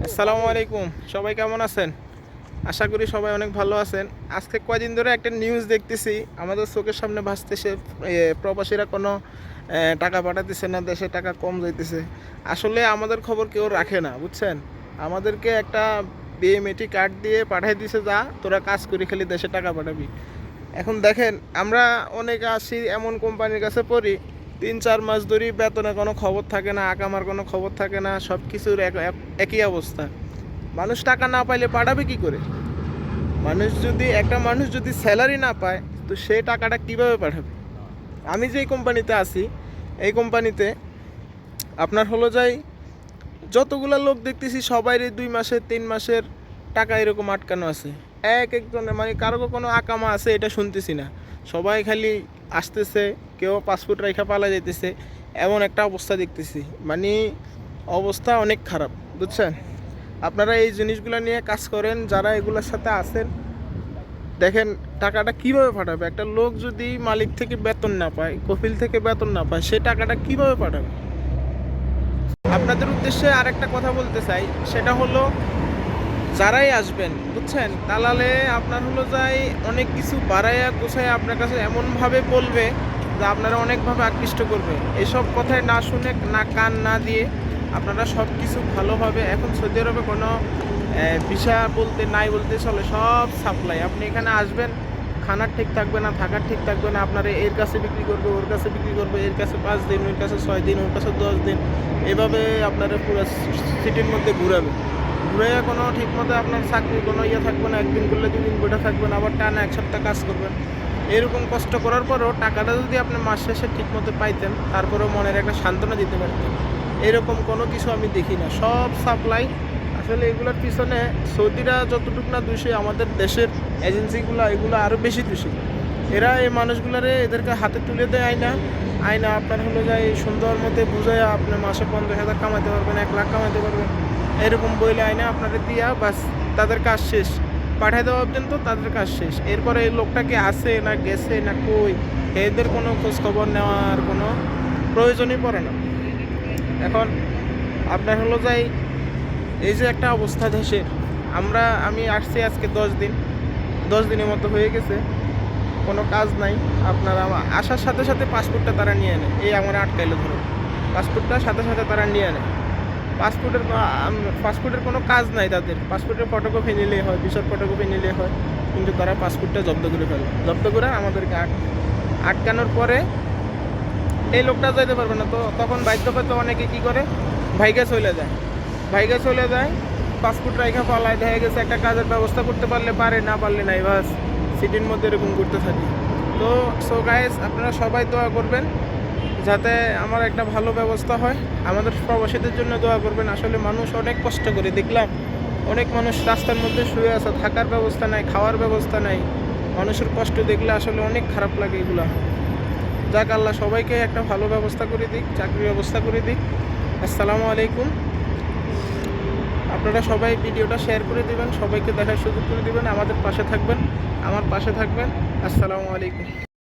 আসসালামু আলাইকুম। সবাই কেমন আছেন? আশা করি সবাই অনেক ভালো আছেন। আজকে কয়দিন ধরে একটা নিউজ দেখতেছি, আমাদের চোখের সামনে ভাসতেছে। প্রবাসীরা কোনো টাকা পাঠাতেছে না, দেশে টাকা কম যাইতেছে। আসলে আমাদের খবর কেউ রাখে না, বুঝছেন? আমাদেরকে একটা বিএমএটি কার্ড দিয়ে পাঠিয়ে দিছে, যা তোরা কাজ করে খালি দেশে টাকা পাঠাবি। এখন দেখেন, আমরা অনেকে আসি এমন কোম্পানির কাছে পড়ি, 3-4 মাস ধরেই বেতনের কোনো খবর থাকে না, আকামার কোনো খবর থাকে না, সব কিছুর একই অবস্থা। মানুষ টাকা না পাইলে পাঠাবে কি করে? একটা মানুষ যদি স্যালারি না পায়, তো সে টাকাটা কিভাবে পাঠাবে? আমি যেই কোম্পানিতে আছি, এই কোম্পানিতে আপনার হলো যাই যতগুলা লোক দেখতেছি সবাইরই 2 মাসের 3 মাসের টাকা এরকম আটকানো আছে। একজনের মানে কারো কোনো আকামা আছে এটা শুনতেছি না। সবাই খালি আসতেছে, কেউ পাসপোর্ট রেখা পালা যাইতেছে, এমন একটা অবস্থা দেখতেছি। মানে অবস্থা অনেক খারাপ, বুঝছেন? আপনারা এই জিনিসগুলো নিয়ে কাজ করেন, যারা এগুলোর সাথে আছেন। দেখেন টাকাটা কিভাবে পাঠাবে? একটা লোক যদি মালিক থেকে বেতন না পায়, কফিল থেকে বেতন না পায়, সে টাকাটা কিভাবে পাঠাবে? আপনাদের উদ্দেশ্যে আরেকটা কথা বলতে চাই, সেটা হলো যারাই আসবেন, বুঝছেন, দালালে আপনার হলো যাই অনেক কিছু বাড়াইয়া গোছায় আপনার কাছে এমনভাবে বলবে যে আপনারা অনেকভাবে আকৃষ্ট করবে। এসব কথায় না শুনে, না কান না দিয়ে আপনারা সব কিছু ভালোভাবে, এখন সৌদি আরবে কোনো ভিসা বলতে নাই বলতে চলে, সব সাপ্লাই। আপনি এখানে আসবেন, খানার ঠিক থাকবে না, থাকার ঠিক থাকবে না, আপনারা এর কাছে বিক্রি করবে, ওর কাছে বিক্রি করবে, এর কাছে 5 দিন, ওর কাছে 6 দিন, ওর কাছে 10 দিন, এভাবে আপনারা পুরো সিটির মধ্যে ঘুরাবে। ঘুরে কোনো ঠিকমতো আপনার চাকরির কোনো ইয়ে থাকবে না, একদিন করলে 2 দিন বসে থাকবেন, আবার টানা 1 সপ্তাহ কাজ করবেন। এরকম কষ্ট করার পরও টাকাটা যদি আপনি মাস শেষে ঠিকমতো পাইতেন, তারপরেও মনের একটা সান্ত্বনা দিতে পারতেন, এরকম কোনো কিছু আমি দেখি না। সব সাপ্লাই। আসলে এগুলোর পিছনে সৌদিরা যতটুকু না দোষী, আমাদের দেশের এজেন্সিগুলো এগুলো আরও বেশি দোষী। এরা এই মানুষগুলারে এদেরকে হাতে তুলে দেয় আয়না, আয়না আপনার হলো যায় সুন্দর মতো বুঝায় আপনি মাসে 50,000 কামাতে পারবেন, 1 লাখ কামাতে পারবেন, এরকম বইলে আয়না আপনারা দিয়া বাস, তাদের কাজ শেষ। পাঠিয়ে দেওয়া পর্যন্ত তাদের কাজ শেষ। এরপরে এই লোকটাকে আসে না গেছে না কই, এদের কোনো খোঁজ খবর নেওয়ার কোনো প্রয়োজনই পড়ে না। এখন আপনার হলো যাই এই যে একটা অবস্থা দেশের, আমি আসছি আজকে 10 দিন, 10 দিনের মতো হয়ে গেছে, কোনো কাজ নাই। আপনার আমার আসার সাথে সাথে পাসপোর্টটা তারা নিয়ে নেয়, এই আমার আটকাইলো ধরো, পাসপোর্টটা সাথে সাথে তারা নিয়ে নেয়। পাসপোর্টের কোনো কাজ নাই তাদের, পাসপোর্টের ফটোকপি নিলেই হয়, ভিসার ফটোকপি নিলেই হয়, কিন্তু তারা পাসপোর্টটা জব্দ করে ফেলে। জব্দ করে আমাদেরকে আটকানোর পরে এই লোকটা যাইতে পারবে না, তো তখন বাধ্য পেতে অনেকে কী করে, ভাইগা চলে যায়। ভাইগা চলে যায়, পাসপোর্ট রাইখা পালায়, দেখা গেছে একটা কাজের ব্যবস্থা করতে পারলে পারে, না পারলে নাই, বাস সিটির মধ্যে এরকম করতে থাকি। তো সো গাইস, আপনারা সবাই দোয়া করবেন যাতে আমার একটা ভালো ব্যবস্থা হয়। আমাদের প্রবাসীদের জন্য দোয়া করবেন। আসলে মানুষ অনেক কষ্ট করে, দেখলাম অনেক মানুষ রাস্তার মধ্যে শুয়ে আছে, থাকার ব্যবস্থা নাই, খাওয়ার ব্যবস্থা নাই। মানুষের কষ্ট দেখলে আসলে অনেক খারাপ লাগে এগুলা। যাক, আল্লাহ সবাইকে একটা ভালো ব্যবস্থা করে দিক, চাকরির ব্যবস্থা করে দিক। আসসালামু আলাইকুম। আপনারা সবাই ভিডিওটা শেয়ার করে দিবেন, সবাইকে দেখার সুযোগ করে দিবেন, আমাদের পাশে থাকবেন, আমার পাশে থাকবেন। আসসালামু আলাইকুম।